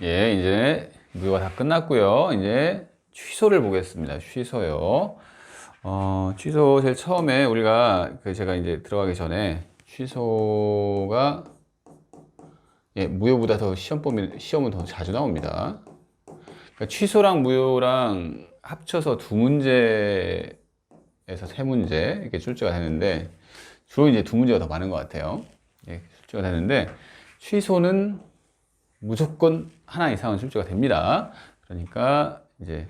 예, 이제 무효가 다 끝났고요. 이제 취소를 보겠습니다. 취소요. 취소 제일 처음에 우리가 제가 이제 들어가기 전에 취소가 예, 무효보다 더 시험은 더 자주 나옵니다. 그러니까 취소랑 무효랑 합쳐서 두 문제에서 세 문제 이렇게 출제가 되는데 주로 이제 두 문제가 더 많은 것 같아요. 예, 출제가 되는데 취소는 무조건 하나 이상은 출제가 됩니다. 그러니까 이제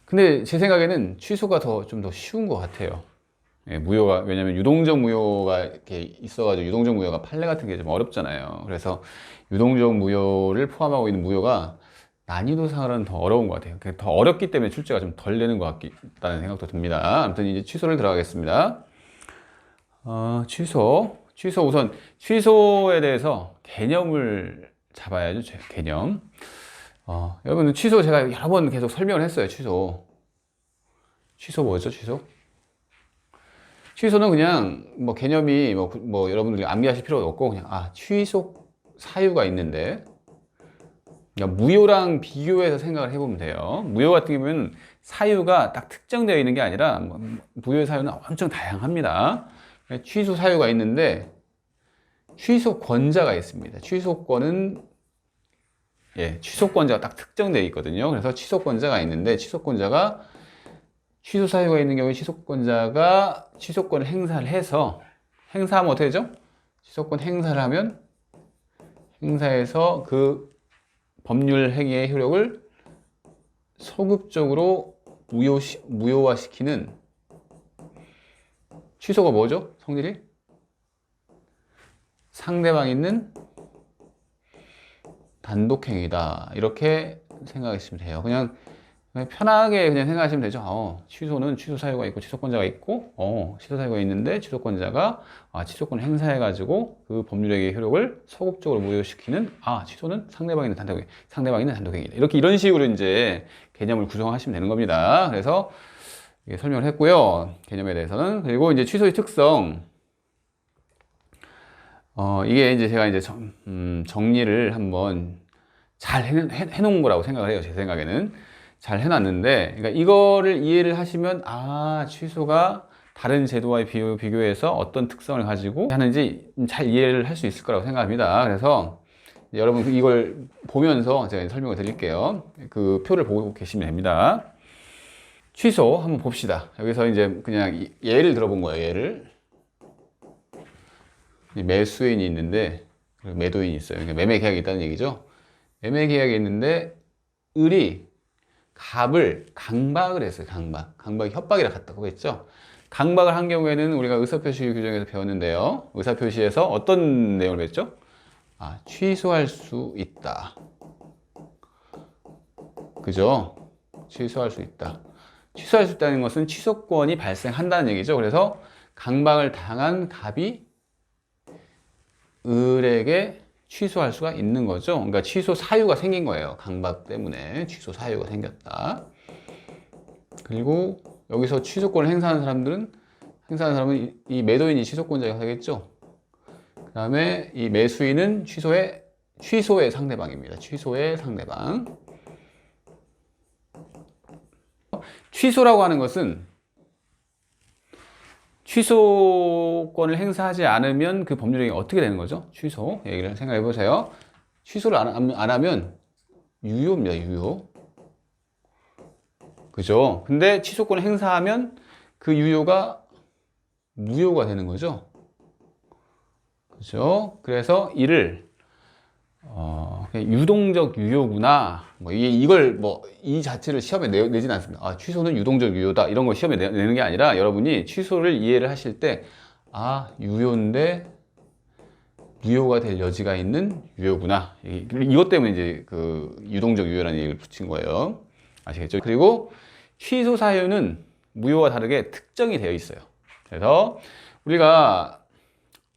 근데 제 생각에는 취소가 좀 더 쉬운 것 같아요. 예, 무효가 왜냐면 유동적 무효가 이렇게 있어가지고 유동적 무효가 판례 같은 게 좀 어렵잖아요. 그래서 유동적 무효를 포함하고 있는 무효가 난이도상으로는 더 어려운 것 같아요. 더 어렵기 때문에 출제가 좀 덜 되는 것 같다는 생각도 듭니다. 아무튼 이제 취소를 들어가겠습니다. 취소 우선 취소에 대해서 개념을 잡아야죠. 개념. 여러분 취소 제가 여러 번 계속 설명을 했어요. 취소 뭐였죠? 취소는 그냥 뭐 개념이 뭐 여러분들이 암기하실 필요가 없고 그냥 취소 사유가 있는데 그러니까 무효랑 비교해서 생각을 해보면 돼요. 무효 같은 경우는 사유가 딱 특정되어 있는 게 아니라 무효의 사유는 엄청 다양합니다. 취소 사유가 있는데 취소권자가 있습니다. 취소권자가 딱 특정되어 있거든요. 그래서 취소권자가 있는데 취소 사유가 있는 경우에 취소권자가 취소권을 행사를 해서 행사하면 어떻게 되죠? 취소권 행사를 하면 행사해서 그 법률 행위의 효력을 소급적으로 무효화시키는 취소가 뭐죠? 성질이? 상대방 있는 단독행위다. 이렇게 생각하시면 돼요. 그냥 편하게 그냥 생각하시면 되죠. 취소는 취소 사유가 있고 취소권자가 있고, 취소 사유가 있는데 취소권자가 취소권 행사해가지고 그 법률행위의 효력을 소급적으로 무효시키는 취소는 상대방 있는 단독행위다. 이런 식으로 이제 개념을 구성하시면 되는 겁니다. 그래서 설명을 했고요. 개념에 대해서는. 그리고 이제 취소의 특성. 이게 이제 제가 이제 정리를 한번 잘 해놓은 거라고 생각을 해요. 제 생각에는. 잘 해놨는데, 그러니까 이거를 이해를 하시면, 취소가 다른 제도와 비교해서 어떤 특성을 가지고 하는지 잘 이해를 할 수 있을 거라고 생각합니다. 그래서 여러분 이걸 보면서 제가 설명을 드릴게요. 그 표를 보고 계시면 됩니다. 취소 한번 봅시다. 여기서 이제 그냥 예를 들어본 거예요. 예를. 매수인이 있는데 매도인이 있어요. 그러니까 매매 계약이 있다는 얘기죠. 매매 계약이 있는데 을이 갑을 강박을 했어요. 강박이 협박이라 같다고 했죠. 강박을 한 경우에는 우리가 의사표시 규정에서 배웠는데요. 의사표시에서 어떤 내용을 배웠죠? 취소할 수 있다. 그죠? 취소할 수 있다. 취소할 수 있다는 것은 취소권이 발생한다는 얘기죠. 그래서 강박을 당한 갑이 을에게 취소할 수가 있는 거죠. 그러니까 취소 사유가 생긴 거예요. 강박 때문에 취소 사유가 생겼다. 그리고 여기서 취소권을 행사하는 사람은 이 매도인이 취소권자가 되겠죠. 그 다음에 이 매수인은 취소의 상대방입니다. 취소의 상대방. 취소라고 하는 것은 취소권을 행사하지 않으면 그 법률행위 어떻게 되는 거죠? 취소 얘기를 생각해 보세요. 취소를 안 하면 유효입니다. 유효. 그죠? 근데 취소권을 행사하면 그 유효가 무효가 되는 거죠. 그죠? 그래서 이를 그냥 유동적 유효구나. 이 자체를 시험에 내진 않습니다. 취소는 유동적 유효다. 이런 걸 시험에 내는 게 아니라 여러분이 취소를 이해를 하실 때, 유효인데 무효가 될 여지가 있는 유효구나. 이것 때문에 이제 그 유동적 유효라는 얘기를 붙인 거예요. 아시겠죠? 그리고 취소 사유는 무효와 다르게 특정이 되어 있어요. 그래서 우리가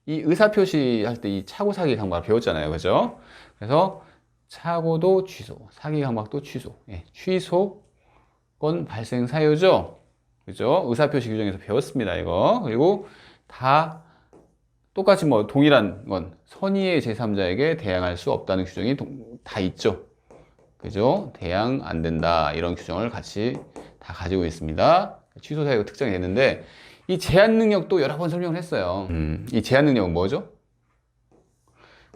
이 의사표시 할 때 이 차고 사기 강박을 배웠잖아요. 그죠? 그래서 차고도 취소, 사기 강박도 취소. 취소권 발생 사유죠. 그죠? 의사표시 규정에서 배웠습니다. 이거. 그리고 다 똑같이 동일한 건 선의의 제3자에게 대항할 수 없다는 규정이 다 있죠. 그죠? 대항 안 된다. 이런 규정을 같이 다 가지고 있습니다. 취소 사유가 특정이 됐는데 이 제한 능력도 여러 번 설명을 했어요. 이 제한 능력은 뭐죠?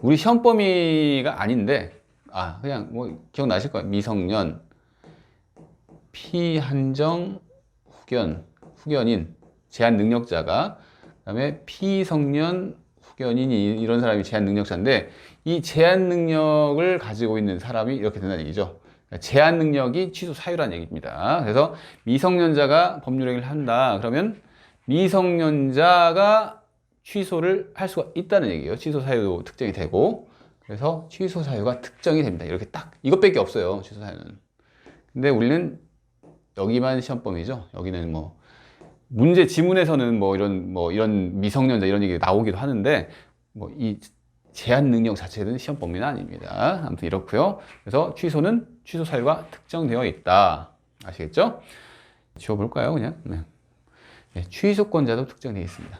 우리 시험 범위가 아닌데 그냥 뭐 기억나실 거예요. 미성년, 피한정, 후견인, 제한 능력자가 그다음에 피성년, 후견인이 이런 사람이 제한 능력자인데 이 제한 능력을 가지고 있는 사람이 이렇게 된다는 얘기죠. 제한 능력이 취소 사유라는 얘기입니다. 그래서 미성년자가 법률행위를 한다. 그러면 미성년자가 취소를 할 수가 있다는 얘기예요. 취소 사유도 특정이 되고 그래서 취소 사유가 특정이 됩니다. 이렇게 딱 이것밖에 없어요. 취소 사유는. 근데 우리는 여기만 시험 범위죠. 여기는 뭐 문제 지문에서는 뭐 이런 미성년자 이런 얘기 나오기도 하는데 뭐 이 제한 능력 자체는 시험 범위는 아닙니다. 아무튼 이렇고요. 그래서 취소는 취소 사유가 특정되어 있다. 아시겠죠? 지워볼까요, 그냥? 네, 취소권자도 특정되어 있습니다.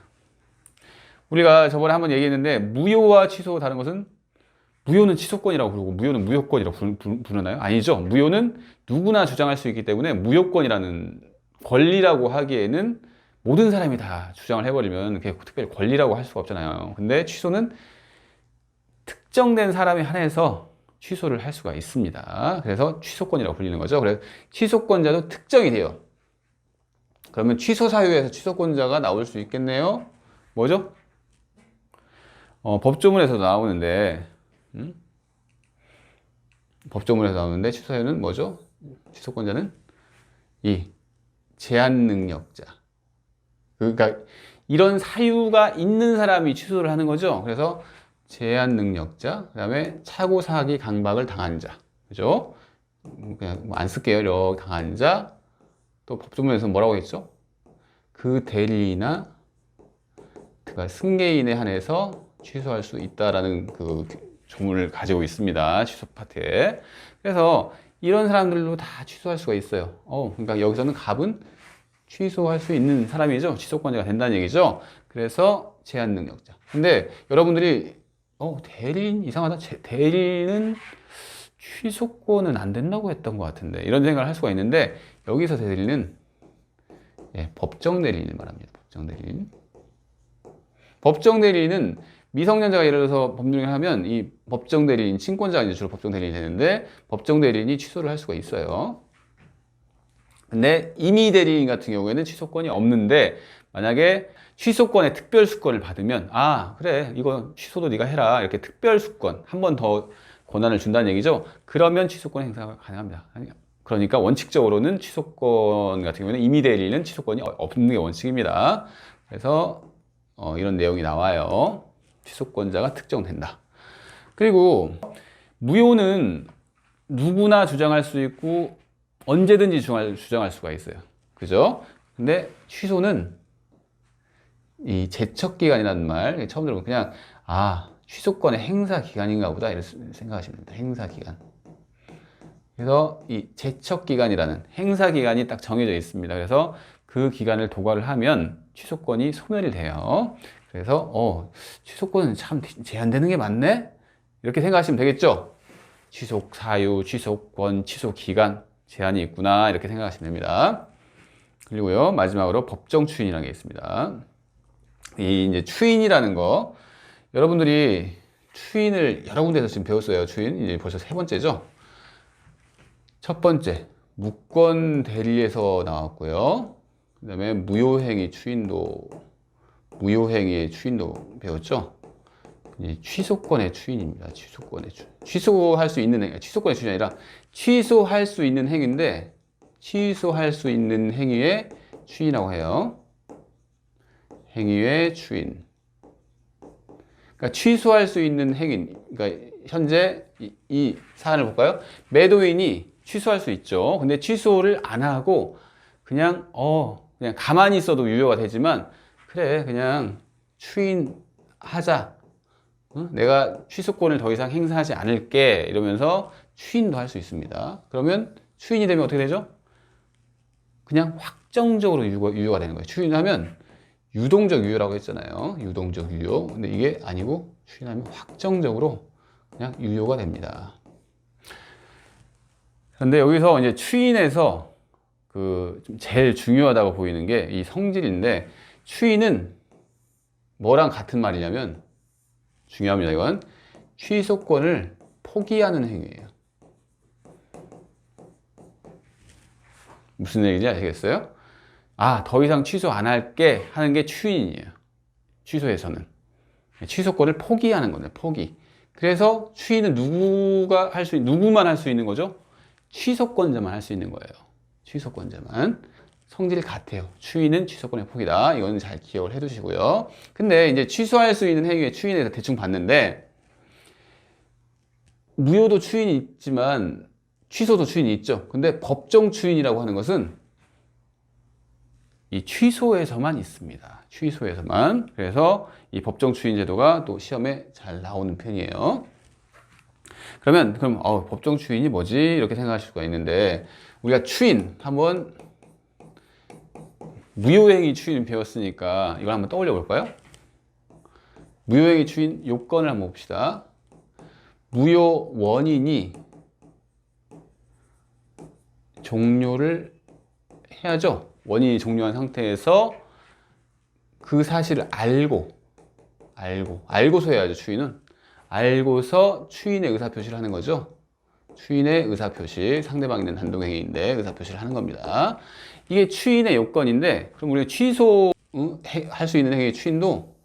우리가 저번에 한번 얘기했는데 무효와 취소 다른 것은 무효는 취소권이라고 부르고 무효는 무효권이라고 부르나요? 아니죠. 무효는 누구나 주장할 수 있기 때문에 무효권이라는 권리라고 하기에는 모든 사람이 다 주장을 해버리면 그게 특별히 권리라고 할 수가 없잖아요. 근데 취소는 특정된 사람에 한해서 취소를 할 수가 있습니다. 그래서 취소권이라고 불리는 거죠. 그래서 취소권자도 특정이 돼요. 그러면 취소 사유에서 취소권자가 나올 수 있겠네요. 뭐죠? 법조문에서 나오는데 법조문에서 나오는데 취소 사유는 뭐죠? 취소권자는 이 제한 능력자. 그러니까 이런 사유가 있는 사람이 취소를 하는 거죠. 그래서 제한 능력자, 그 다음에 차고 사기 강박을 당한 자, 그죠? 그냥 뭐 안 쓸게요. 이렇게 당한 자. 또 법조문에서 뭐라고 했죠? 그 대리나 그가 승계인에 한해서 취소할 수 있다라는 그 조문을 가지고 있습니다. 취소 파트에. 그래서 이런 사람들도 다 취소할 수가 있어요. 그러니까 여기서는 갑은 취소할 수 있는 사람이죠. 취소권자가 된다는 얘기죠. 그래서 제한 능력자. 근데 여러분들이 대리인 이상하다. 대리인은 취소권은 안 된다고 했던 것 같은데 이런 생각을 할 수가 있는데 여기서 대리인은 법정 대리인을 말합니다. 법정 대리인. 법정 대리인은 미성년자가 예를 들어서 법률행위를 하면 이 법정 대리인, 친권자가 이제 주로 법정 대리인이 되는데 법정 대리인이 취소를 할 수가 있어요. 근데 임의 대리인 같은 경우에는 취소권이 없는데 만약에 취소권의 특별수권을 받으면 그래 이거 취소도 네가 해라 이렇게 특별수권 한 번 더 권한을 준다는 얘기죠. 그러면 취소권 행사가 가능합니다. 그러니까 원칙적으로는 취소권 같은 경우에는 임의 대리인은 취소권이 없는 게 원칙입니다. 그래서 이런 내용이 나와요. 취소권자가 특정된다. 그리고 무효는 누구나 주장할 수 있고 언제든지 주장할 수가 있어요. 그죠? 근데 취소는 이 제척기간이라는 말 처음 들어보면 그냥 취소권의 행사기간인가 보다 이렇게 생각하시면 됩니다. 행사기간. 그래서 이 제척기간이라는 행사기간이 딱 정해져 있습니다. 그래서 그 기간을 도과를 하면 취소권이 소멸이 돼요. 그래서 취소권은 참 제한되는 게 맞네? 이렇게 생각하시면 되겠죠? 취소 사유, 취소권, 취소 기간 제한이 있구나 이렇게 생각하시면 됩니다. 그리고요 마지막으로 법정 추인이라는 게 있습니다. 이 이제 추인이라는 거 여러분들이 추인을 여러 군데에서 지금 배웠어요. 추인 이제 벌써 세 번째죠. 첫 번째 무권 대리에서 나왔고요. 그다음에 무효행위 무효행위의 추인도 배웠죠. 취소권의 추인입니다. 취소권의 추인. 취소할 수 있는 행위, 취소권의 추인이 아니라 취소할 수 있는 행위인데 취소할 수 있는 행위의 추인이라고 해요. 행위의 추인. 그러니까 취소할 수 있는 행위. 그러니까 현재 이 사안을 볼까요? 매도인이 취소할 수 있죠. 근데 취소를 안 하고 그냥 가만히 있어도 유효가 되지만 그래 그냥 추인하자. 내가 취소권을 더 이상 행사하지 않을게 이러면서 추인도 할 수 있습니다. 그러면 추인이 되면 어떻게 되죠? 그냥 확정적으로 유효가 되는 거예요. 추인하면 유동적 유효라고 했잖아요. 유동적 유효. 근데 이게 아니고 추인하면 확정적으로 그냥 유효가 됩니다. 근데 여기서 이제 추인에서 좀 제일 중요하다고 보이는 게 이 성질인데, 추인은 뭐랑 같은 말이냐면, 중요합니다, 이건. 취소권을 포기하는 행위예요. 무슨 얘기인지 아시겠어요? 아, 더 이상 취소 안 할게 하는 게 추인이에요. 취소에서는. 취소권을 포기하는 거예요, 포기. 그래서 추인은 누구만 할 수 있는 거죠? 취소권자만 할 수 있는 거예요. 취소권자만. 성질이 같아요. 추인은 취소권의 포기다. 이거는 잘 기억을 해 두시고요. 근데 이제 취소할 수 있는 행위의 추인에서 대충 봤는데, 무효도 추인이 있지만 취소도 추인이 있죠. 근데 법정 추인이라고 하는 것은 이 취소에서만 있습니다. 취소에서만. 그래서 이 법정 추인 제도가 또 시험에 잘 나오는 편이에요. 그럼 법정 추인이 뭐지? 이렇게 생각하실 수가 있는데, 우리가 추인 한번 무효행위 추인 배웠으니까 이걸 한번 떠올려 볼까요? 무효행위 추인 요건을 한번 봅시다. 무효 원인이 종료를 해야죠. 원인이 종료한 상태에서 그 사실을 알고서 해야죠, 추인은. 알고서 추인의 의사표시를 하는 거죠. 추인의 의사표시, 상대방이 낸 단독행위인데 의사표시를 하는 겁니다. 이게 추인의 요건인데, 그럼 우리가 취소할 수 있는 행위의 추인도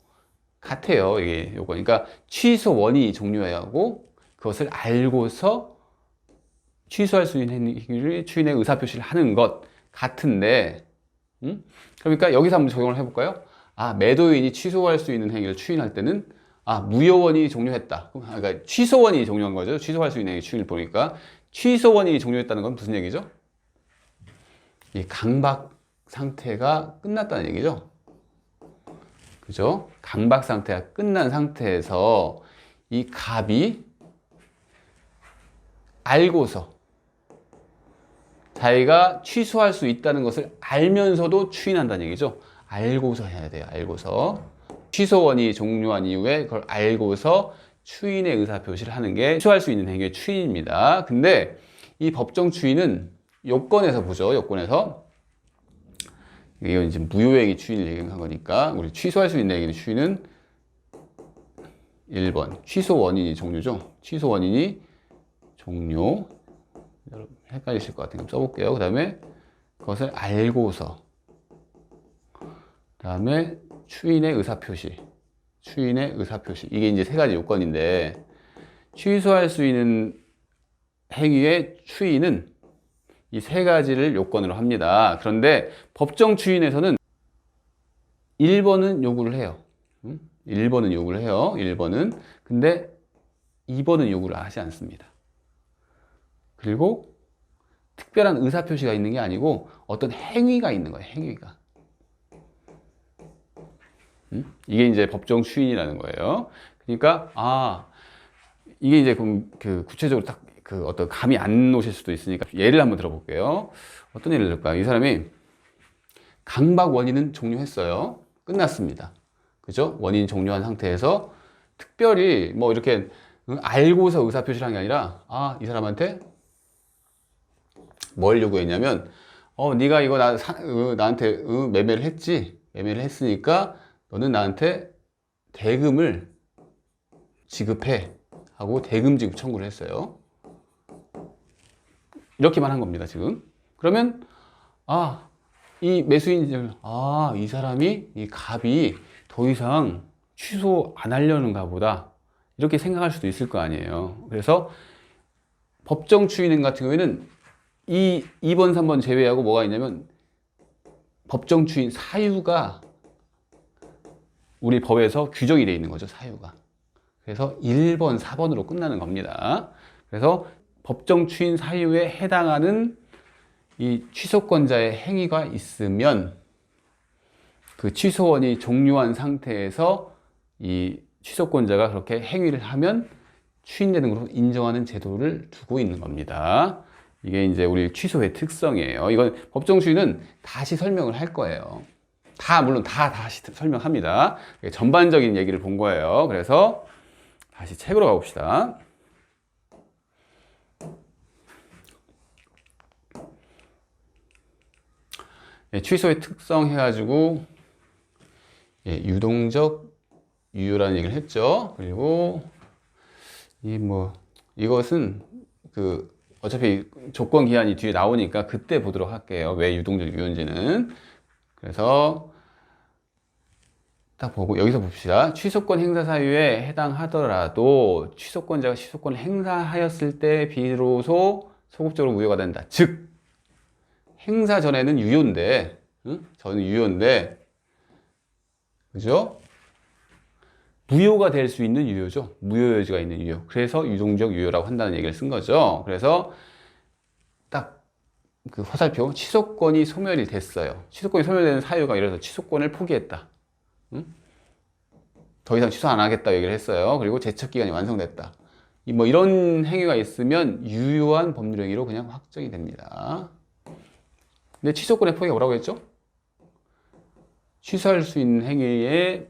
같아요. 이게 요건. 그러니까 취소 원인이 종료해야 하고, 그것을 알고서 취소할 수 있는 행위를 추인의 의사표시를 하는 것 같은데, 그러니까 여기서 한번 적용을 해볼까요? 아, 매도인이 취소할 수 있는 행위를 추인할 때는, 아, 무효 원인이 종료했다. 그러니까 취소 원인이 종료한 거죠. 취소할 수 있는 행위 추인을 보니까 취소 원인이 종료했다는 건 무슨 얘기죠? 이 강박 상태가 끝났다는 얘기죠. 그죠? 강박 상태가 끝난 상태에서 이 갑이 알고서, 자기가 취소할 수 있다는 것을 알면서도 추인한다는 얘기죠. 알고서 해야 돼요. 알고서. 취소 원인이 종료한 이후에 그걸 알고서 추인의 의사표시를 하는 게 취소할 수 있는 행위의 추인입니다. 근데 이 법정 추인은 요건에서 보죠. 요건에서. 이건 이제 무효행위 추인을 얘기한 거니까, 우리 취소할 수 있는 행위의 추인은 1번. 취소 원인이 종료죠. 취소 원인이 종료. 여러분 헷갈리실 것 같으니까 써볼게요. 그 다음에 그것을 알고서, 그 다음에 추인의 의사표시. 이게 이제 세 가지 요건인데, 취소할 수 있는 행위의 추인은 이 세 가지를 요건으로 합니다. 그런데 법정 추인에서는 1번은 요구를 해요. 1번은 요구를 해요. 1번은. 근데 2번은 요구를 하지 않습니다. 그리고 특별한 의사표시가 있는 게 아니고 어떤 행위가 있는 거예요. 행위가. 이게 이제 법정 추인이라는 거예요. 그러니까 이게 이제 구체적으로 딱 어떤 감이 안 오실 수도 있으니까 예를 한번 들어볼게요. 어떤 예를 들을까요? 이 사람이 강박 원인은 종료했어요. 끝났습니다. 그죠? 원인이 종료한 상태에서 특별히 뭐 이렇게 알고서 의사표시를 한 게 아니라, 이 사람한테 뭘 요구했냐면, 네가 이거 나한테 매매를 했지? 매매를 했으니까 너는 나한테 대금을 지급해 하고 대금 지급 청구를 했어요. 이렇게만 한 겁니다, 지금. 그러면 이 매수인, 이 사람이, 이 갑이 더 이상 취소 안 하려는가 보다, 이렇게 생각할 수도 있을 거 아니에요. 그래서 법정 추인행 같은 경우에는 이 2번, 3번 제외하고 뭐가 있냐면, 법정 추인 사유가 우리 법에서 규정이 되어 있는 거죠, 사유가. 그래서 1번, 4번으로 끝나는 겁니다. 그래서 법정 추인 사유에 해당하는 이 취소권자의 행위가 있으면, 그 취소원이 종료한 상태에서 이 취소권자가 그렇게 행위를 하면 추인되는 것으로 인정하는 제도를 두고 있는 겁니다. 이게 이제 우리 취소의 특성이에요. 이건 법정 추인은 다시 설명을 할 거예요. 물론 다시 설명합니다. 전반적인 얘기를 본 거예요. 그래서 다시 책으로 가봅시다. 예, 취소의 특성 해가지고 예, 유동적 유효라는 얘기를 했죠. 그리고 이것은 어차피 조건 기한이 뒤에 나오니까 그때 보도록 할게요. 왜 유동적 유효인지는. 그래서 딱 보고 여기서 봅시다. 취소권 행사 사유에 해당하더라도 취소권자가 취소권을 행사하였을 때 비로소 소급적으로 무효가 된다. 즉 행사 전에는 유효인데, 저는 유효인데, 그죠? 무효가 될 수 있는 유효죠. 무효 여지가 있는 유효. 그래서 유동적 유효라고 한다는 얘기를 쓴 거죠. 그래서 딱 그 화살표 취소권이 소멸이 됐어요. 취소권이 소멸되는 사유가 예를 들어서 취소권을 포기했다. 더 이상 취소 안 하겠다 얘기를 했어요. 그리고 제척 기간이 완성됐다. 이런 행위가 있으면 유효한 법률 행위로 그냥 확정이 됩니다. 근데 취소권의 포기가 뭐라고 했죠? 취소할 수 있는 행위에서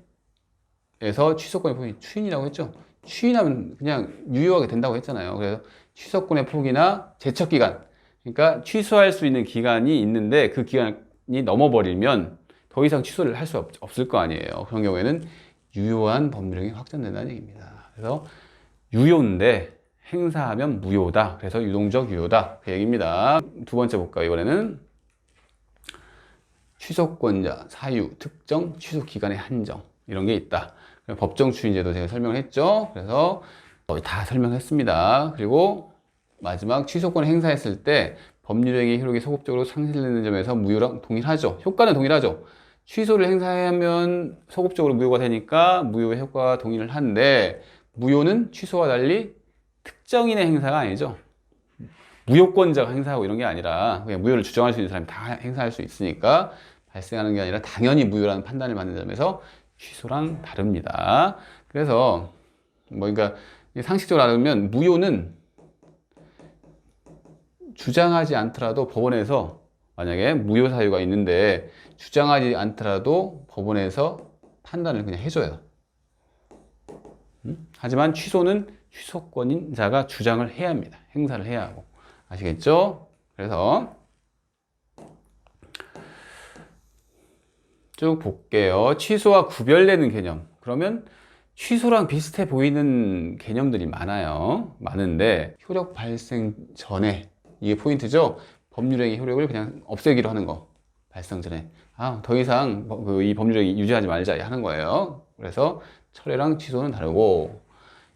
취소권의 포기 추인이라고 했죠. 추인하면 그냥 유효하게 된다고 했잖아요. 그래서 취소권의 포기나 제척 기간, 그러니까 취소할 수 있는 기간이 있는데 그 기간이 넘어버리면 더 이상 취소를 할 수 없을 거 아니에요. 그런 경우에는 유효한 법률행위 확정된다는 얘기입니다. 그래서 유효인데 행사하면 무효다. 그래서 유동적 유효다. 그 얘기입니다. 두 번째 볼까요? 이번에는 취소권자, 사유, 특정, 취소 기간의 한정 이런 게 있다. 법정 추인제도 제가 설명을 했죠. 그래서 거의 다 설명했습니다. 그리고 마지막 취소권을 행사했을 때 법률행위 효력이 소급적으로 상실되는 점에서 무효랑 동일하죠. 효과는 동일하죠. 취소를 행사하면 소급적으로 무효가 되니까 무효의 효과와 동일을 한데 무효는 취소와 달리 특정인의 행사가 아니죠. 무효권자가 행사하고 이런 게 아니라 그냥 무효를 주장할 수 있는 사람이 다 행사할 수 있으니까 발생하는 게 아니라 당연히 무효라는 판단을 받는 점에서 취소랑 다릅니다. 그래서 그러니까 상식적으로 알면 무효는 주장하지 않더라도 법원에서 만약에 무효 사유가 있는데 주장하지 않더라도 법원에서 판단을 그냥 해줘요. 하지만 취소는 취소권자가 주장을 해야 합니다. 행사를 해야 하고. 아시겠죠? 그래서 쭉 볼게요. 취소와 구별되는 개념. 그러면 취소랑 비슷해 보이는 개념들이 많은데 효력 발생 전에 이게 포인트죠. 법률행위 효력을 그냥 없애기로 하는 거. 발생 전에 더 이상 이 법률행위 유지하지 말자 하는 거예요. 그래서 철회랑 취소는 다르고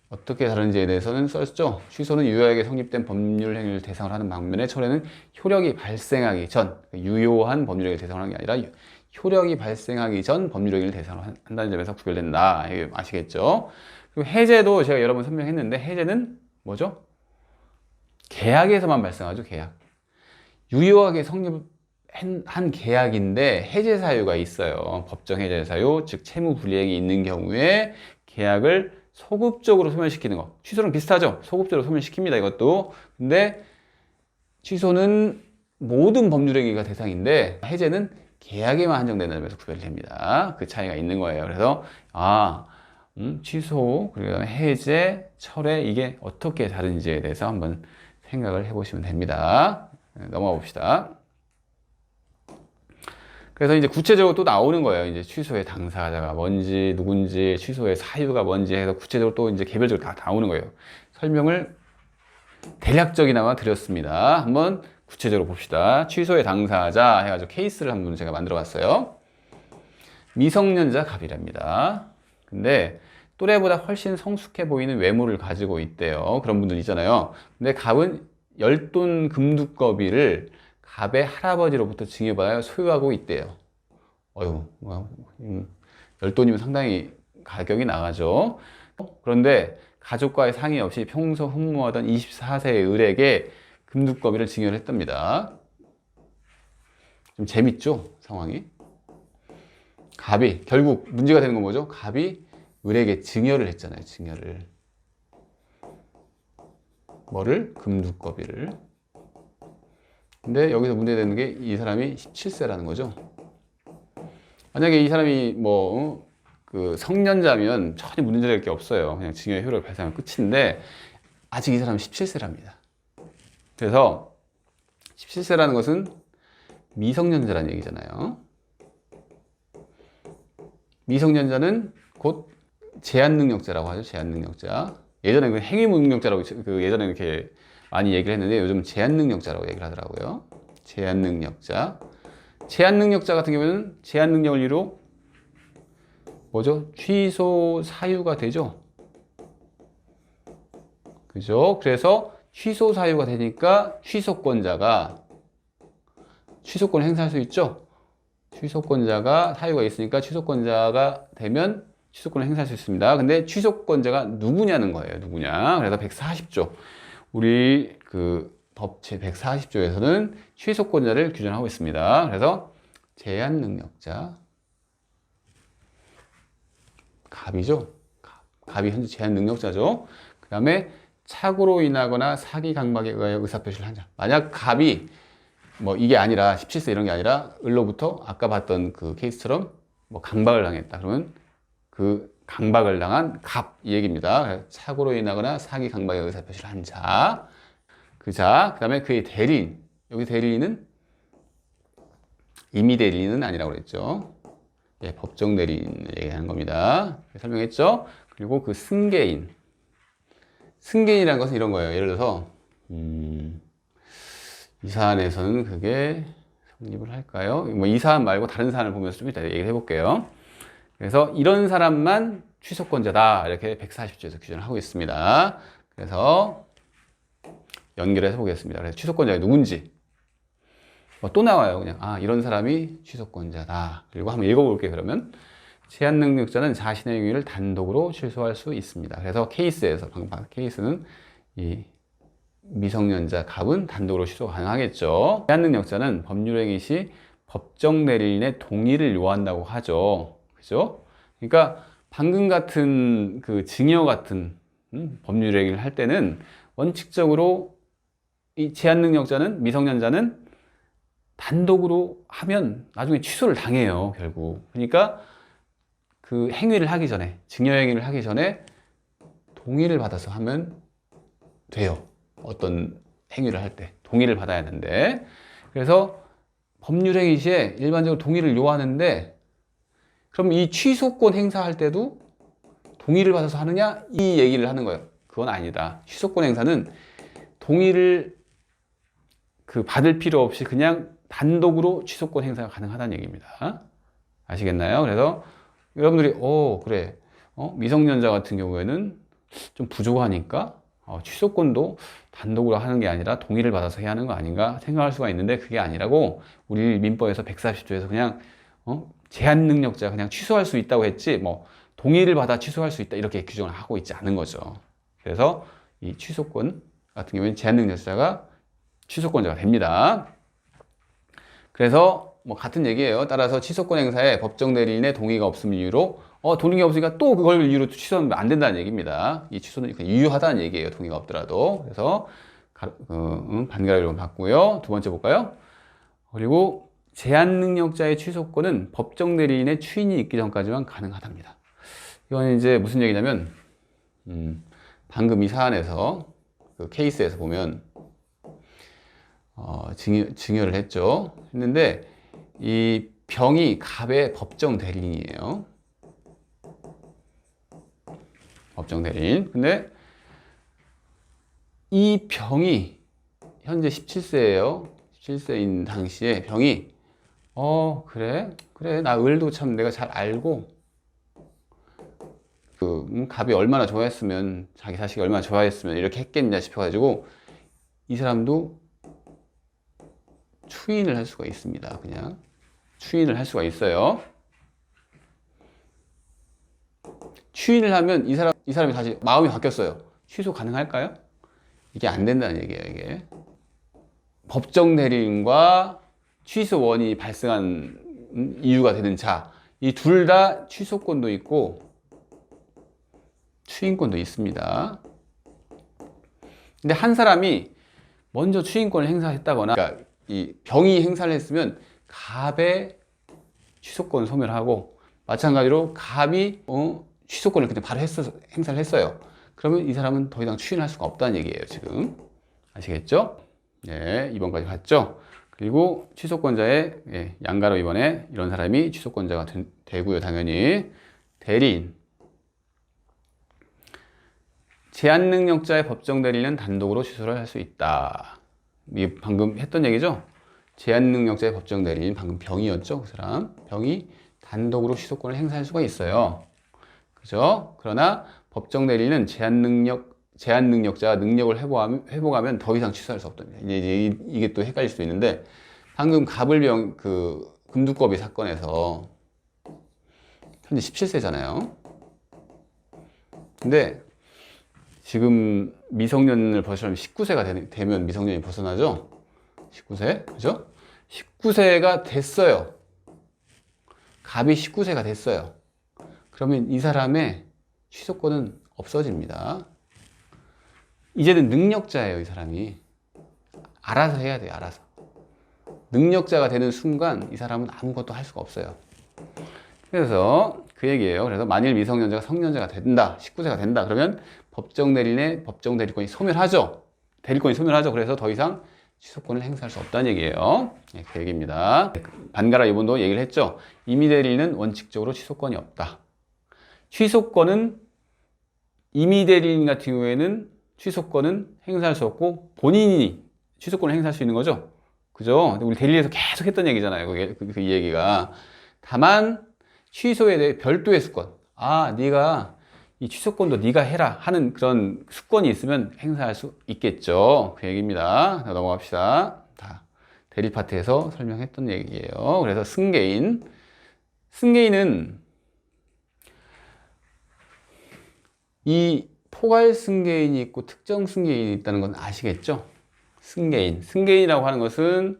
어떻게 다른지에 대해서는 썼죠. 취소는 유효하게 성립된 법률 행위를 대상으로 하는 반면에 철회는 효력이 발생하기 전 유효한 법률 행위를 대상으로 하는 게 아니라 효력이 발생하기 전 법률 행위를 대상으로 한다는 점에서 구별된다. 아시겠죠? 그리고 해제도 제가 여러 번 설명했는데 해제는 뭐죠? 계약에서만 발생하죠. 계약. 유효하게 성립한 계약인데 해제 사유가 있어요. 법정 해제 사유, 즉 채무 불이행이 있는 경우에 계약을 소급적으로 소멸시키는 거. 취소랑 비슷하죠? 소급적으로 소멸시킵니다. 이것도. 근데 취소는 모든 법률행위가 대상인데 해제는 계약에만 한정된다는 점에서 구별됩니다. 그 차이가 있는 거예요. 그래서 취소, 그리고 해제, 철회 이게 어떻게 다른지에 대해서 한번 생각을 해보시면 됩니다. 넘어가 봅시다. 그래서 이제 구체적으로 또 나오는 거예요. 이제 취소의 당사자가 뭔지, 누군지, 취소의 사유가 뭔지 해서 구체적으로 또 이제 개별적으로 다 나오는 거예요. 설명을 대략적이나마 드렸습니다. 한번 구체적으로 봅시다. 취소의 당사자 해가지고 케이스를 한번 제가 만들어 봤어요. 미성년자 갑이랍니다. 근데 또래보다 훨씬 성숙해 보이는 외모를 가지고 있대요. 그런 분들 있잖아요. 근데 갑은 열돈 금두꺼비를 갑의 할아버지로부터 증여받아 소유하고 있대요. 열돈이면 상당히 가격이 나가죠. 그런데 가족과의 상의 없이 평소 흠모하던 24세의 을에게 금두꺼비를 증여를 했답니다. 좀 재밌죠? 상황이. 갑이 결국 문제가 되는 건 뭐죠? 갑이 을에게 증여를 했잖아요. 증여를. 뭐를? 금두꺼비를. 근데 여기서 문제되는 게 이 사람이 17세라는 거죠. 만약에 이 사람이 성년자면 전혀 문제될 게 없어요. 그냥 증여의 효력을 발생하면 끝인데 아직 이 사람은 17세랍니다. 그래서 17세라는 것은 미성년자라는 얘기잖아요. 미성년자는 곧 제한능력자라고 하죠. 제한능력자. 예전에 그 행위무능력자라고 예전에 이렇게 많이 얘기를 했는데 요즘 제한능력자라고 얘기를 하더라고요. 제한능력자. 제한능력자 같은 경우에는 제한능력을 이유로 뭐죠? 취소 사유가 되죠. 그죠? 그래서 취소 사유가 되니까 취소권자가 취소권을 행사할 수 있죠. 취소권자가 사유가 있으니까 취소권자가 되면 취소권을 행사할 수 있습니다. 근데 취소권자가 누구냐는 거예요. 누구냐? 그래서 140조. 우리 그 법 제 140조에서는 취소권자를 규정하고 있습니다. 그래서 제한능력자. 갑이죠. 갑이 현재 제한능력자죠. 그 다음에 착오로 인하거나 사기 강박에 의하여 의사표시를 한 자. 만약 갑이 뭐 이게 아니라 17세 이런 게 아니라 을로부터 아까 봤던 그 케이스처럼 뭐 강박을 당했다. 그러면 그 강박을 당한 갑 이 얘기입니다. 착오로 인하거나 사기 강박에 의사표시를 한 자. 그 자. 그다음에 그의 대리인. 여기 대리인은 임의 대리인은 아니라고 그랬죠. 예, 법정 대리인을 얘기하는 겁니다. 설명했죠? 그리고 그 승계인. 승계인이라는 것은 이런 거예요. 예를 들어서 이 사안에서는 그게 성립을 할까요? 뭐 이 사안 말고 다른 사안을 보면서 좀 이따 얘기를 해볼게요. 그래서 이런 사람만 취소권자다. 이렇게 140조에서 규정을 하고 있습니다. 그래서 연결해서 보겠습니다. 그래서 취소권자가 누군지 또 나와요. 그냥 이런 사람이 취소권자다. 그리고 한번 읽어볼게요. 그러면 제한능력자는 자신의 행위를 단독으로 취소할 수 있습니다. 그래서 케이스에서 방금 봤던 케이스는 이 미성년자 갑은 단독으로 취소 가능하겠죠. 제한능력자는 법률행위 시 법정 대리인의 동의를 요한다고 하죠. 그죠? 그러니까 방금 같은 그 증여 같은 법률행위를 할 때는 원칙적으로 이 제한능력자는 미성년자는 단독으로 하면 나중에 취소를 당해요, 결국. 그러니까 그 행위를 하기 전에, 증여 행위를 하기 전에 동의를 받아서 하면 돼요. 어떤 행위를 할 때 동의를 받아야 하는데, 그래서 법률행위 시에 일반적으로 동의를 요하는데, 그럼 이 취소권 행사할 때도 동의를 받아서 하느냐? 이 얘기를 하는 거예요. 그건 아니다. 취소권 행사는 동의를 받을 필요 없이 그냥 단독으로 취소권 행사가 가능하다는 얘기입니다. 아시겠나요? 그래서 여러분들이 그래, 미성년자 같은 경우에는 좀 부족하니까 취소권도 단독으로 하는 게 아니라 동의를 받아서 해야 하는 거 아닌가 생각할 수가 있는데, 그게 아니라고 우리 민법에서 140조에서 그냥 제한능력자가 그냥 취소할 수 있다고 했지, 뭐 동의를 받아 취소할 수 있다 이렇게 규정을 하고 있지 않은 거죠. 그래서 이 취소권 같은 경우에는 제한능력자가 취소권자가 됩니다. 그래서 뭐 같은 얘기예요. 따라서 취소권 행사에 법정 대리인의 동의가 없음 이유로 동의가 없으니까 또 그걸 이유로 취소하면 안 된다는 얘기입니다. 이 취소는 유효하다는 얘기예요. 동의가 없더라도. 그래서 반가르기로 바꾸고요. 두 번째 볼까요? 그리고 제한능력자의 취소권은 법정 대리인의 추인이 있기 전까지만 가능하답니다. 이건 이제 무슨 얘기냐면 방금 이 사안에서 그 케이스에서 보면 증여를 했는데 이 병이 갑의 법정 대리인이에요. 법정 대리인. 근데 이 병이 현재 17세예요. 17세인 당시에 병이 그래 나 을도 참 내가 잘 알고 갑이 얼마나 좋아했으면, 자기 자식이 얼마나 좋아했으면 이렇게 했겠냐 싶어가지고 이 사람도 추인을 할 수가 있습니다. 그냥 추인을 할 수가 있어요. 추인을 하면 이 사람이 다시 마음이 바뀌었어요. 취소 가능할까요? 이게 안 된다는 얘기예요. 이게 법정 대리인과 취소원이 발생한 이유가 되는 자, 이 둘 다 취소권도 있고 추인권도 있습니다. 근데 한 사람이 먼저 추인권을 행사했다거나, 그러니까 이 병이 행사를 했으면 갑의 취소권을 소멸하고, 마찬가지로 갑이 취소권을 그냥 바로 행사를 했어요. 그러면 이 사람은 더 이상 추인할 수가 없다는 얘기예요. 지금 아시겠죠? 네, 2번까지 갔죠? 그리고 취소권자의 양가로 이번에 이런 사람이 취소권자가 되고요. 당연히 대리인. 제한 능력자의 법정 대리인은 단독으로 취소를 할 수 있다. 이게 방금 했던 얘기죠? 제한 능력자의 법정 대리인, 방금 병이었죠? 그 사람. 병이 단독으로 취소권을 행사할 수가 있어요. 그죠? 그러나 법정 대리인은 제한 능력자가 능력을 회복하면 더 이상 취소할 수 없답니다. 이제 이게 또 헷갈릴 수도 있는데, 방금 가불병 금두꺼비 사건에서 현재 17세잖아요. 근데 지금 미성년을 벗어나면 19세가 되면 미성년이 벗어나죠? 19세? 그죠? 19세가 됐어요. 갑이 19세가 됐어요. 그러면 이 사람의 취소권은 없어집니다. 이제는 능력자예요, 이 사람이. 알아서 해야 돼요, 알아서. 능력자가 되는 순간 이 사람은 아무것도 할 수가 없어요. 그래서 그 얘기예요. 그래서 만일 미성년자가 성년자가 된다, 19세가 된다, 그러면 법정 대리인의 법정 대리권이 소멸하죠. 대리권이 소멸하죠. 그래서 더 이상 취소권을 행사할 수 없다는 얘기예요. 네, 그 얘기입니다. 반가라 이번도 얘기를 했죠. 임의 대리인은 원칙적으로 취소권이 없다. 취소권은 임의 대리인 같은 경우에는 취소권은 행사할 수 없고 본인이 취소권을 행사할 수 있는 거죠. 그죠? 우리 대리에서 계속 했던 얘기잖아요. 그 얘기가. 다만 취소에 대해 별도의 수권. 아, 네가 이 취소권도 네가 해라 하는 그런 수권이 있으면 행사할 수 있겠죠. 그 얘기입니다. 자, 넘어갑시다. 다 대리 파트에서 설명했던 얘기예요. 그래서 승계인. 승계인은 이 포괄 승계인이 있고 특정 승계인이 있다는 건 아시겠죠? 승계인. 승계인이라고 하는 것은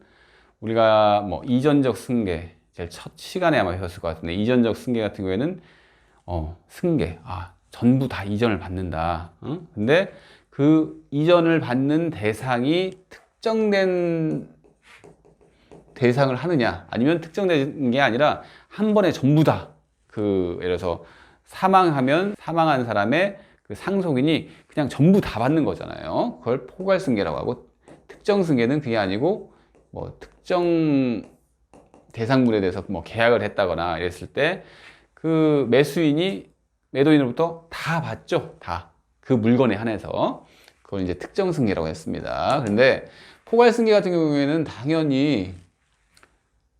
우리가 뭐 이전적 승계, 제일 첫 시간에 아마 배웠을 것 같은데, 이전적 승계 같은 경우에는 승계. 전부 다 이전을 받는다. 근데 그 이전을 받는 대상이 특정된 대상을 하느냐, 아니면 특정된 게 아니라 한 번에 전부 다 예를 들어서 사망하면 사망한 사람의 그 상속인이 그냥 전부 다 받는 거잖아요. 그걸 포괄 승계라고 하고, 특정 승계는 그게 아니고 뭐 특정 대상물에 대해서 뭐 계약을 했다거나 이랬을 때 그 매수인이 매도인으로부터 다 받죠. 다. 그 물건에 한해서. 그걸 이제 특정 승계라고 했습니다. 그런데 포괄 승계 같은 경우에는 당연히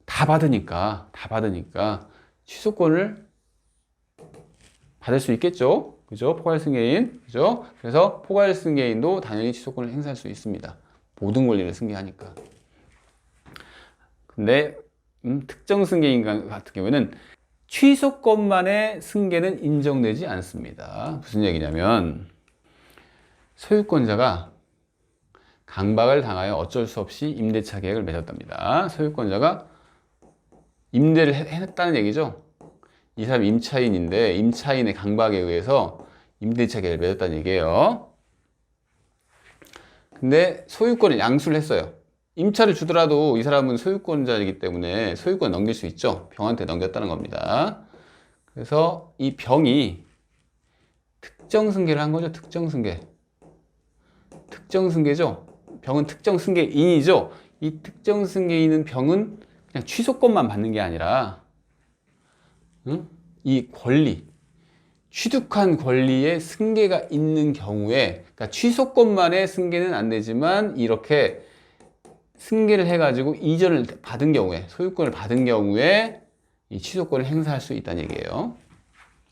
다 받으니까 취소권을 받을 수 있겠죠. 그죠? 포괄 승계인. 그죠? 그래서 포괄 승계인도 당연히 취소권을 행사할 수 있습니다. 모든 권리를 승계하니까. 근데 특정 승계인 같은 경우에는 취소권만의 승계는 인정되지 않습니다. 무슨 얘기냐면, 소유권자가 강박을 당하여 어쩔 수 없이 임대차 계약을 맺었답니다. 소유권자가 임대를 했다는 얘기죠. 이 사람이 임차인인데 임차인의 강박에 의해서 임대차 계약을 맺었다는 얘기예요. 근데 소유권을 양수를 했어요. 임차를 주더라도 이 사람은 소유권자이기 때문에 소유권 넘길 수 있죠. 병한테 넘겼다는 겁니다. 그래서 이 병이 특정 승계를 한 거죠. 특정 승계. 특정 승계죠. 병은 특정 승계인이죠. 이 특정 승계인은 병은 그냥 취소권만 받는 게 아니라 이 권리, 취득한 권리에 승계가 있는 경우에, 그러니까 취소권만의 승계는 안 되지만 이렇게 승계를 해가지고 이전을 받은 경우에, 소유권을 받은 경우에 이 취소권을 행사할 수 있다는 얘기예요.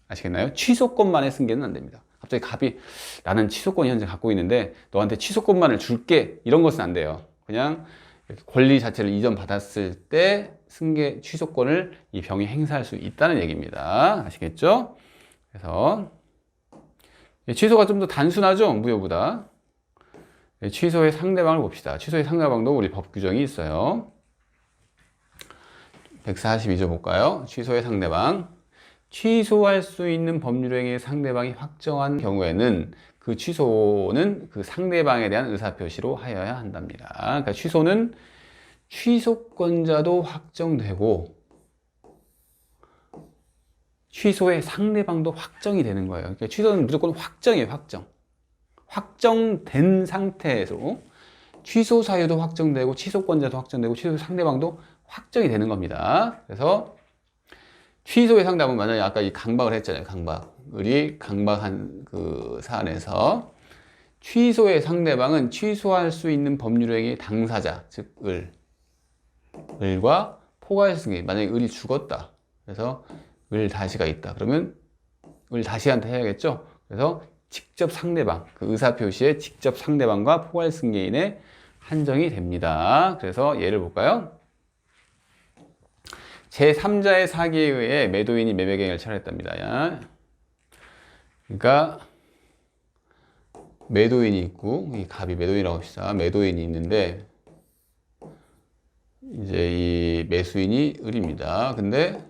아시겠나요? 취소권만의 승계는 안 됩니다. 갑자기 갑이 나는 취소권이 현재 갖고 있는데 너한테 취소권만을 줄게, 이런 것은 안 돼요. 그냥 이렇게 권리 자체를 이전 받았을 때 승계 취소권을 이 병이 행사할 수 있다는 얘기입니다. 아시겠죠? 그래서 취소가 좀 더 단순하죠, 무효보다. 취소의 상대방을 봅시다. 취소의 상대방도 우리 법 규정이 있어요. 142조 볼까요? 취소의 상대방. 취소할 수 있는 법률행위의 상대방이 확정한 경우에는 그 취소는 그 상대방에 대한 의사표시로 하여야 한답니다. 그러니까 취소는 취소권자도 확정되고 취소의 상대방도 확정이 되는 거예요. 그러니까 취소는 무조건 확정이에요, 확정. 확정된 상태에서 취소 사유도 확정되고 취소권자도 확정되고 취소 상대방도 확정이 되는 겁니다. 그래서 취소의 상대방은 만약에 아까 이 강박을 했잖아요. 을이 강박한 그 사안에서 취소의 상대방은 취소할 수 있는 법률행위 당사자, 즉 을과 포괄승계. 만약에 을이 죽었다. 그래서 을 다시가 있다. 그러면 을 다시한테 해야겠죠. 그래서 직접 상대방, 그 의사표시의 직접 상대방과 포괄승계인의 한정이 됩니다. 그래서 예를 볼까요? 제3자의 사기에 의해 매도인이 매매계획을 철회했답니다. 그러니까 매도인이 있고, 이 갑이 매도인이라고 합시다. 매도인이 있는데 이제 이 매수인이 을입니다. 근데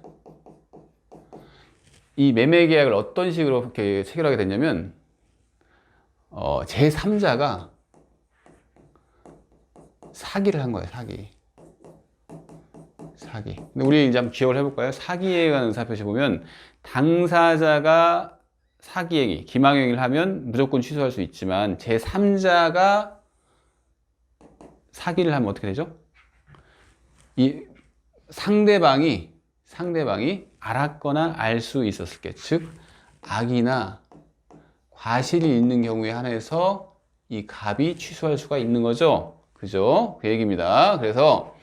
이 매매 계약을 어떤 식으로 이렇게 체결하게 됐냐면 제3자가 사기를 한 거예요. 사기. 근데 우리 이제 한번 기억을 해볼까요? 사기에 관한 의사표시 보면 당사자가 사기행위, 기망행위를 하면 무조건 취소할 수 있지만 제3자가 사기를 하면 어떻게 되죠? 이 상대방이 알았거나 알 수 있었을 게, 즉 악이나 과실이 있는 경우에 한해서 이 갑이 취소할 수가 있는 거죠. 그죠? 그 얘기입니다. 그래서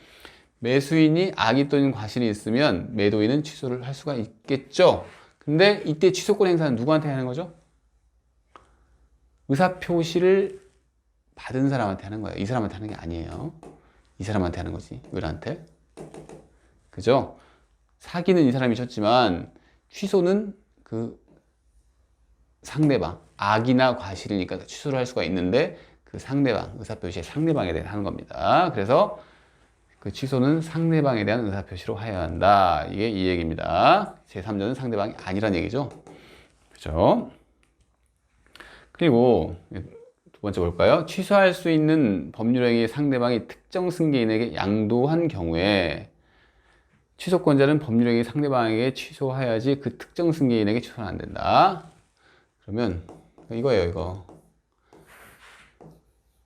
매수인이 악이 또는 과실이 있으면 매도인은 취소를 할 수가 있겠죠. 근데 이때 취소권 행사는 누구한테 하는 거죠? 의사표시를 받은 사람한테 하는 거예요. 이 사람한테 하는 게 아니에요. 이 사람한테 하는 거지. 을한테. 그죠? 사기는 이 사람이 쳤지만 취소는 그 상대방, 악이나 과실이니까 취소를 할 수가 있는데 그 상대방, 의사표시의 상대방에 대해 하는 겁니다. 그래서 그 취소는 상대방에 대한 의사표시로 하여야 한다. 이게 이 얘기입니다. 제3자는 상대방이 아니란 얘기죠. 그죠? 그리고 두 번째 볼까요? 취소할 수 있는 법률행위 상대방이 특정 승계인에게 양도한 경우에 취소권자는 법률행위 상대방에게 취소해야지 그 특정 승계인에게 취소는 안 된다. 그러면 이거예요, 이거.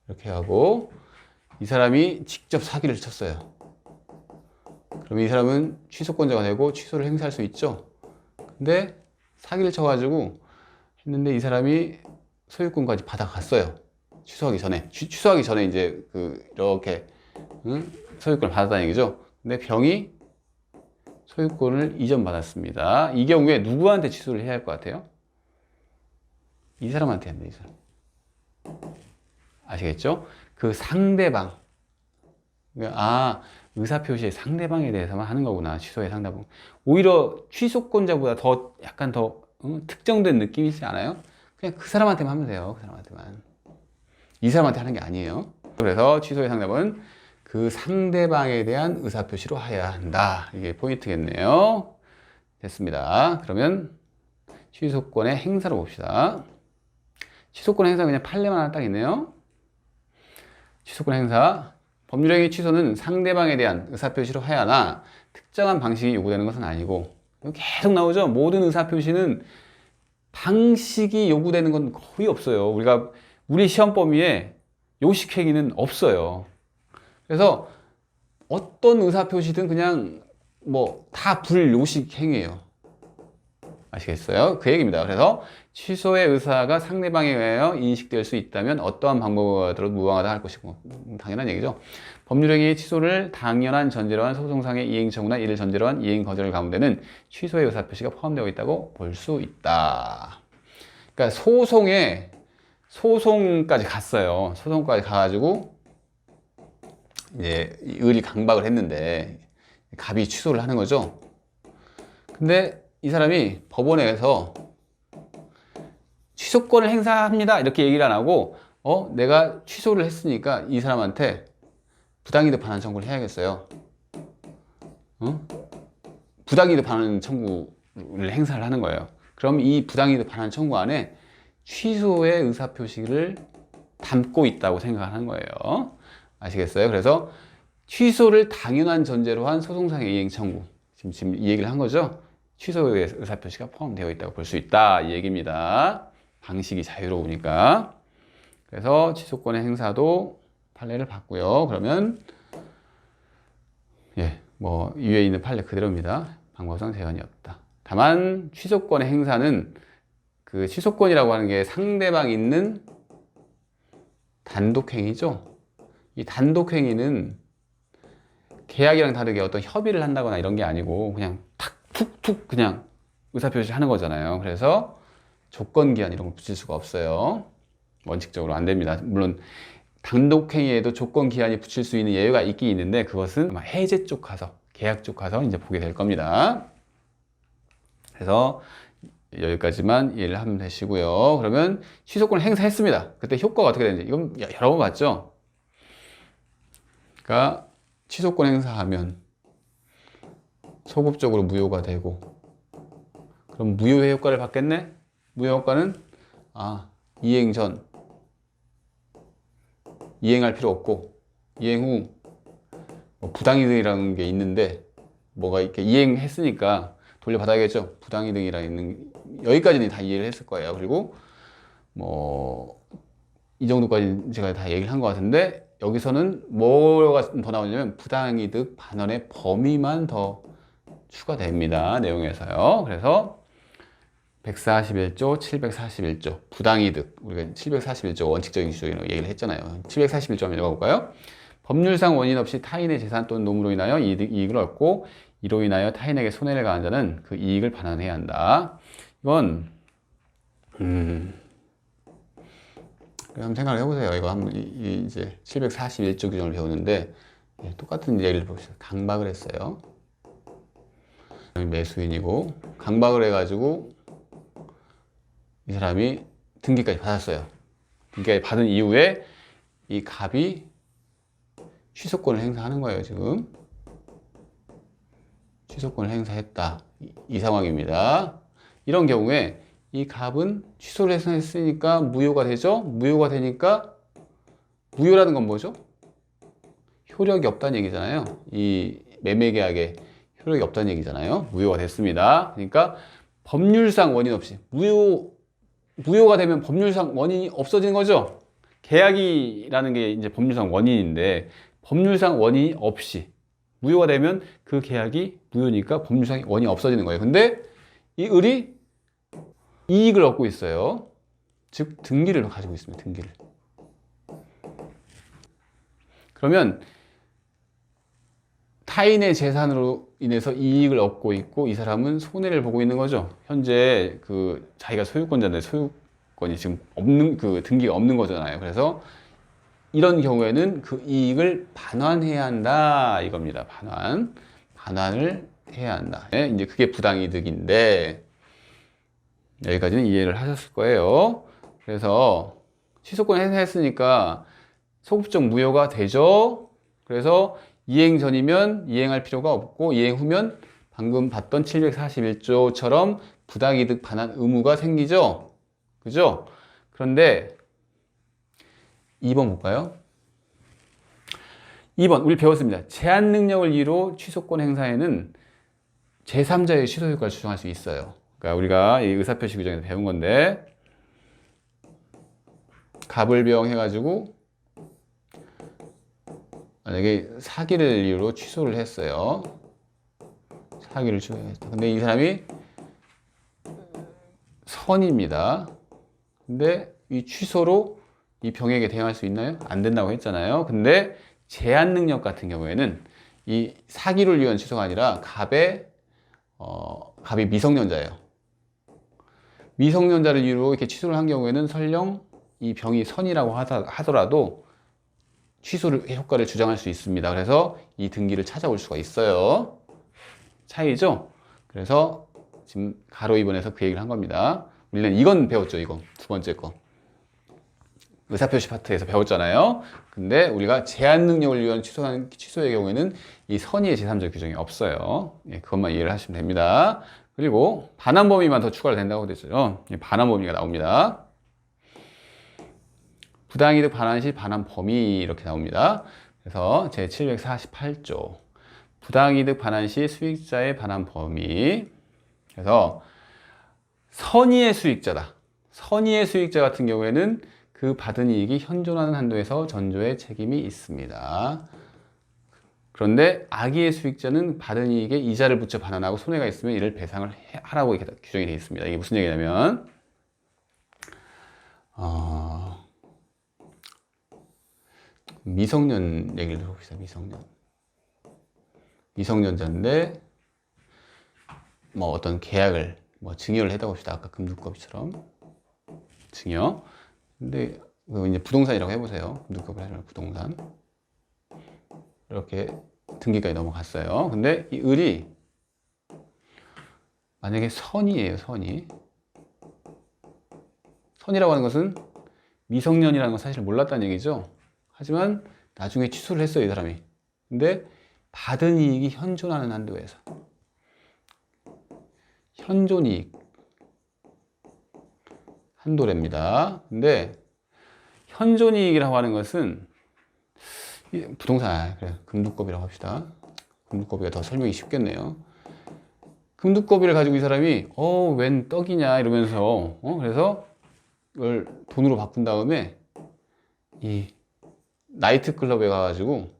이렇게 하고 이 사람이 직접 사기를 쳤어요. 그러면 이 사람은 취소권자가 되고 취소를 행사할 수 있죠. 근데 사기를 쳐가지고 했는데 이 사람이 소유권까지 받아갔어요. 취소하기 전에 이제 이렇게 소유권을 받았다는 얘기죠. 근데 병이 소유권을 이전받았습니다. 이 경우에 누구한테 취소를 해야 할 것 같아요? 이 사람한테 합니다. 이 사람. 아시겠죠? 그 상대방. 의사표시의 상대방에 대해서만 하는 거구나. 취소의 상대방. 오히려 취소권자보다 약간 더 특정된 느낌이 있지 않아요? 그냥 그 사람한테만 하면 돼요. 그 사람한테만. 이 사람한테 하는 게 아니에요. 그래서 취소의 상대방은 그 상대방에 대한 의사표시로 해야 한다. 이게 포인트겠네요. 됐습니다. 그러면 취소권의 행사로 봅시다. 취소권 행사 그냥 판례만 하나 딱 있네요. 취소권 행사. 법률행위 취소는 상대방에 대한 의사표시로 해야 하나 특정한 방식이 요구되는 것은 아니고, 계속 나오죠. 모든 의사표시는 방식이 요구되는 건 거의 없어요. 우리 시험 범위에 요식행위는 없어요. 그래서 어떤 의사표시든 그냥 다 불요식행위예요. 아시겠어요? 그 얘기입니다. 그래서 취소의 의사가 상대방에 의하여 인식될 수 있다면 어떠한 방법으로 들어도 무방하다 할 것이고, 당연한 얘기죠. 법률행위의 취소를 당연한 전제로 한 소송상의 이행 청구나 이를 전제로 한 이행 거절 가운데는 취소의 의사표시가 포함되어 있다고 볼 수 있다. 그러니까 소송까지 갔어요. 소송까지 가가지고 이제 을이 강박을 했는데 갑이 취소를 하는 거죠. 근데 이 사람이 법원에서 취소권을 행사합니다 이렇게 얘기를 안 하고 내가 취소를 했으니까 이 사람한테 부당이득 반환 청구를 해야겠어요. 부당이득 반환 청구를 행사를 하는 거예요. 그럼 이 부당이득 반환 청구 안에 취소의 의사표시를 담고 있다고 생각하는 거예요. 아시겠어요? 그래서 취소를 당연한 전제로 한 소송상의 이행 청구, 지금 이 얘기를 한 거죠. 취소의 의사표시가 포함되어 있다고 볼 수 있다 이 얘기입니다. 방식이 자유로우니까. 그래서 취소권의 행사도 판례를 봤고요. 그러면 뭐 위에 있는 판례 그대로입니다. 방법상 제한이 없다. 다만 취소권의 행사는 그 취소권이라고 하는 게 상대방 있는 단독행위죠. 이 단독행위는 계약이랑 다르게 어떤 협의를 한다거나 이런 게 아니고 그냥 탁 툭툭 그냥 의사표시 하는 거잖아요. 그래서 조건기한 이런 거 붙일 수가 없어요. 원칙적으로 안 됩니다. 물론 단독행위에도 조건기한이 붙일 수 있는 예외가 있긴 있는데 그것은 아마 해제 쪽 가서 계약 쪽 가서 이제 보게 될 겁니다. 그래서 여기까지만 이해를 하면 되시고요. 그러면 취소권을 행사했습니다. 그때 효과가 어떻게 되는지 이건 여러 번 봤죠. 그러니까 취소권 행사하면 소급적으로 무효가 되고, 그럼 무효의 효과를 받겠네? 무효 효과는 이행 전 이행할 필요 없고, 이행 후 뭐 부당이득이라는 게 있는데 뭐가 이렇게 이행했으니까 돌려받아야겠죠. 부당이득이라 있는 여기까지는 다 이해를 했을 거예요. 그리고 뭐 이 정도까지 제가 다 얘기를 한 것 같은데 여기서는 뭐가 더 나오냐면 부당이득 반환의 범위만 더 추가됩니다. 내용에서요. 그래서 141조, 741조 부당이득, 우리가 741조 원칙적인 규정이라고 얘기를 했잖아요. 741조 한번 읽어볼까요? 법률상 원인 없이 타인의 재산 또는 노무로 인하여 이익을 얻고 이로 인하여 타인에게 손해를 가한 자는 그 이익을 반환해야 한다. 이건 한번 생각을 해보세요. 이거 한번 이제 741조 규정을 배우는데 똑같은 예를 봅시다. 강박을 했어요. 매수인이고 강박을 해가지고 이 사람이 등기까지 받았어요. 등기까지 받은 이후에 이 갑이 취소권을 행사하는 거예요. 지금 취소권을 행사했다. 이 상황입니다. 이런 경우에 이 갑은 취소를 했으니까 무효가 되죠. 무효가 되니까 무효라는 건 뭐죠? 효력이 없다는 얘기잖아요. 이 매매계약에 효력이 없다는 얘기잖아요. 무효가 됐습니다. 그러니까 법률상 원인 없이 무효가 되면 법률상 원인이 없어지는 거죠. 계약이라는 게 이제 법률상 원인인데 법률상 원인이 없이 무효가 되면 그 계약이 무효니까 법률상 원인이 없어지는 거예요. 근데 이 을이 이익을 얻고 있어요. 즉 등기를 가지고 있습니다. 등기를. 그러면 타인의 재산으로 인해서 이익을 얻고 있고 이 사람은 손해를 보고 있는 거죠. 현재 그 자기가 소유권자인데 소유권이 지금 없는, 그 등기가 없는 거잖아요. 그래서 이런 경우에는 그 이익을 반환해야 한다 이겁니다. 반환을 해야 한다. 이제 그게 부당이득인데 여기까지는 이해를 하셨을 거예요. 그래서 취소권 행사했으니까 소급적 무효가 되죠. 그래서 이행 전이면 이행할 필요가 없고 이행 후면 방금 봤던 741조처럼 부당이득 반환 의무가 생기죠. 그죠? 그런데 2번 볼까요? 2번 우리 배웠습니다. 제한 능력을 이유로 취소권 행사에는 제3자의 취소 효과를 주장할 수 있어요. 그러니까 우리가 이 의사표시 규정에서 배운 건데 갑을병 해가지고 만약에 사기를 이유로 취소를 했어요. 사기를 취소했다. 근데 이 사람이 선입니다. 근데 이 취소로 이 병에게 대응할 수 있나요? 안 된다고 했잖아요. 근데 제한 능력 같은 경우에는 이 사기를 위한 취소가 아니라 갑이 미성년자예요. 미성년자를 이유로 이렇게 취소를 한 경우에는 설령 이 병이 선이라고 하더라도 취소를 효과를 주장할 수 있습니다. 그래서 이 등기를 찾아올 수가 있어요. 차이죠? 그래서 지금 가로 2번에서 그 얘기를 한 겁니다. 우리는 이건 배웠죠. 이거 두 번째 거 의사표시 파트에서 배웠잖아요. 근데 우리가 제한 능력을 위한 취소의 경우에는 이 선의의 제3자 규정이 없어요. 그것만 이해를 하시면 됩니다. 그리고 반환 범위만 더 추가가 된다고 됐죠. 반환 범위가 나옵니다. 부당이득 반환 시 반환 범위 이렇게 나옵니다. 그래서 제 748조 부당이득 반환 시 수익자의 반환 범위. 그래서 선의의 수익자다. 선의의 수익자 같은 경우에는 그 받은 이익이 현존하는 한도에서 전조의 책임이 있습니다. 그런데 악의의 수익자는 받은 이익에 이자를 붙여 반환하고 손해가 있으면 이를 배상을 하라고 규정이 되어 있습니다. 이게 무슨 얘기냐면 미성년 얘기를 들어봅시다. 미성년자인데 뭐 어떤 계약을 뭐 증여를 했다고 합시다. 아까 금두껍이처럼 증여. 근데 이제 부동산이라고 해보세요. 금두껍이 아니라 부동산. 이렇게 등기까지 넘어갔어요. 근데 이 을이 만약에 선이에요. 선이라고 하는 것은 미성년이라는 건 사실 몰랐다는 얘기죠. 하지만 나중에 취소를 했어요, 이 사람이. 근데 받은 이익이 현존하는 한도에서. 현존이익 한도랍니다. 근데 현존이익이라고 하는 것은 부동산, 그래, 금두껍이라고 합시다. 금두껍이가 더 설명이 쉽겠네요. 금두껍이를 가지고 이 사람이 웬 떡이냐 이러면서 그래서 이걸 돈으로 바꾼 다음에 이 나이트클럽에 가가지고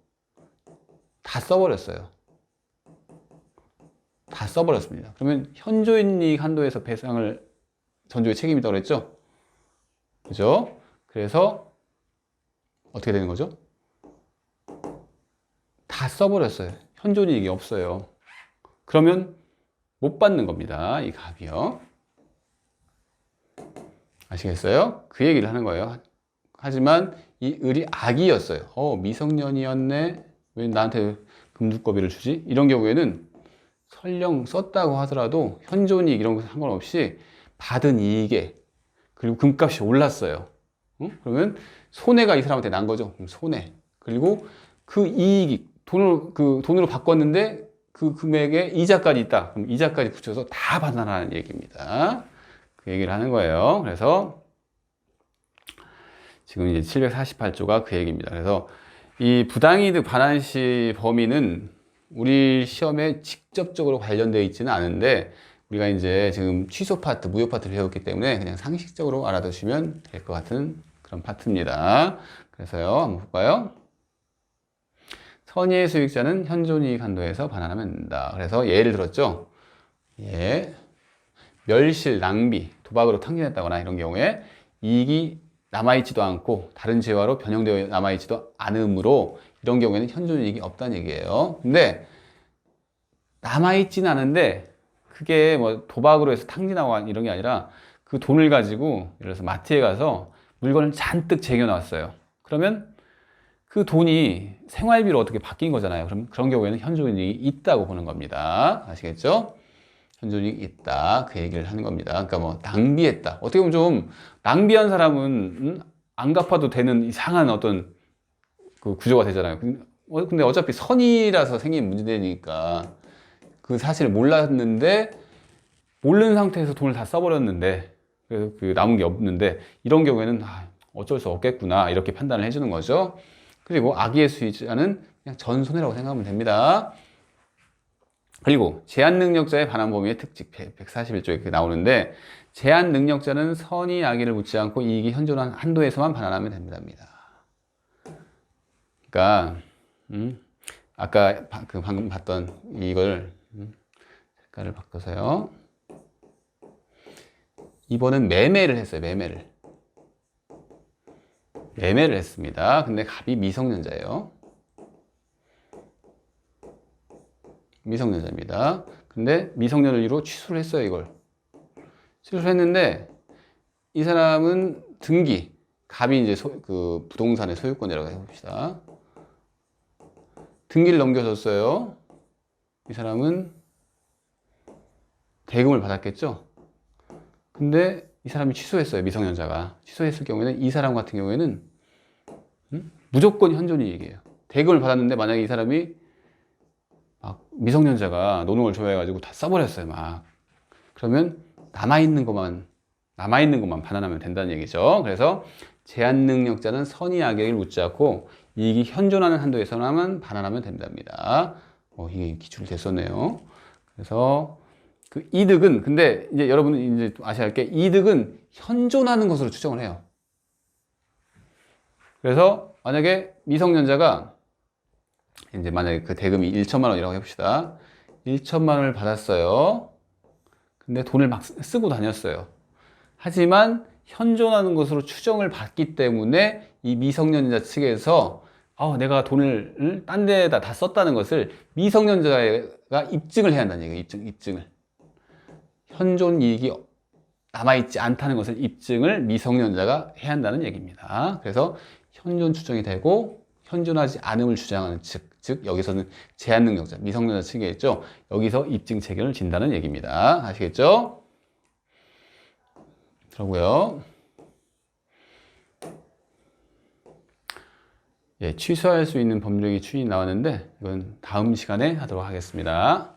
다 써버렸어요. 다 써버렸습니다. 그러면 현존이익 한도에서 배상을 전조의 책임이 있다고 그랬죠? 그죠? 그래서 어떻게 되는 거죠? 다 써버렸어요. 현존이익이 없어요. 그러면 못 받는 겁니다. 이 갑이요. 아시겠어요? 그 얘기를 하는 거예요. 하지만 이 을이 악이었어요. 미성년이었네. 왜 나한테 금두꺼비를 주지? 이런 경우에는 설령 썼다고 하더라도 현존이익 이런 거 상관없이 받은 이익에 그리고 금값이 올랐어요. 그러면 손해가 이 사람한테 난 거죠. 손해. 그리고 그 이익이 돈으로 바꿨는데 그 금액에 이자까지 있다. 그럼 이자까지 붙여서 다 반환하는 얘기입니다. 그 얘기를 하는 거예요. 그래서 지금 이제 748조가 그 얘기입니다. 그래서 이 부당이득 반환시 범위는 우리 시험에 직접적으로 관련되어 있지는 않은데 우리가 이제 지금 취소 파트, 무효 파트를 배웠기 때문에 그냥 상식적으로 알아두시면 될 것 같은 그런 파트입니다. 그래서요, 한번 볼까요? 선의의 수익자는 현존이익 한도에서 반환하면 된다. 그래서 예를 들었죠. 멸실, 낭비, 도박으로 탕진했다거나 이런 경우에 이익이 남아있지도 않고 다른 재화로 변형되어 남아있지도 않으므로 이런 경우에는 현존이익이 없다는 얘기예요. 근데 남아있지는 않은데 그게 뭐 도박으로 해서 탕진하고 이런 게 아니라 그 돈을 가지고 예를 들어서 마트에 가서 물건을 잔뜩 쟁여놨어요. 그러면 그 돈이 생활비로 어떻게 바뀐 거잖아요. 그럼 그런 경우에는 현존이익이 있다고 보는 겁니다. 아시겠죠? 현존이익이 있다. 그 얘기를 하는 겁니다. 그러니까 뭐 낭비했다. 어떻게 보면 좀 낭비한 사람은 안 갚아도 되는 이상한 어떤 그 구조가 되잖아요. 근데 어차피 선이라서 생긴 문제니까 그 사실을 몰랐는데 모르는 상태에서 돈을 다 써버렸는데 그래서 그 남은 게 없는데 이런 경우에는 어쩔 수 없겠구나 이렇게 판단을 해주는 거죠. 그리고 악의의 수익자는 그냥 전손해라고 생각하면 됩니다. 그리고 제한능력자의 반환 범위의 특징 141조에 나오는데 제한능력자는 선의 악의를 묻지 않고 이익이 현존한 한도에서만 반환하면 됩니다. 그러니까 아까 방금 봤던 이걸 색깔을 바꿔서요. 이번은 매매를 했어요. 매매를 했습니다. 근데 갑이 미성년자예요. 미성년자입니다. 근데 미성년을 이유로 취소를 했어요, 이걸. 취소를 했는데 이 사람은 등기, 갑이 이제 그 부동산의 소유권이라고 해봅시다. 등기를 넘겨줬어요. 이 사람은 대금을 받았겠죠? 근데 이 사람이 취소했어요, 미성년자가. 취소했을 경우에는 이 사람 같은 경우에는 무조건 현존이익이에요. 대금을 받았는데 만약에 이 사람이 막 미성년자가 노동을 좋아해가지고 다 써버렸어요, 막. 그러면 남아있는 것만 반환하면 된다는 얘기죠. 그래서 제한능력자는 선의 악의를 묻지 않고 이익이 현존하는 한도에서만 반환하면 된답니다. 이게 기출이 됐었네요. 그래서 그 이득은 근데 이제 여러분은 이제 아셔야 할 게 이득은 현존하는 것으로 추정을 해요. 그래서 만약에 미성년자가 이제 만약에 그 대금이 1천만 원이라고 해봅시다. 1천만 원을 받았어요. 근데 돈을 막 쓰고 다녔어요. 하지만 현존하는 것으로 추정을 받기 때문에 이 미성년자 측에서 내가 돈을 딴 데다 다 썼다는 것을 미성년자가 입증을 해야 한다는 얘기예요. 입증을. 현존 이익이 남아있지 않다는 것을 입증을 미성년자가 해야 한다는 얘기입니다. 그래서 현존 추정이 되고 현존하지 않음을 주장하는 측, 즉 여기서는 제한 능력자, 미성년자 측이겠죠. 여기서 입증 책임을 진다는 얘기입니다. 아시겠죠? 그러고요. 예, 취소할 수 있는 법률이 추진이 나왔는데 이건 다음 시간에 하도록 하겠습니다.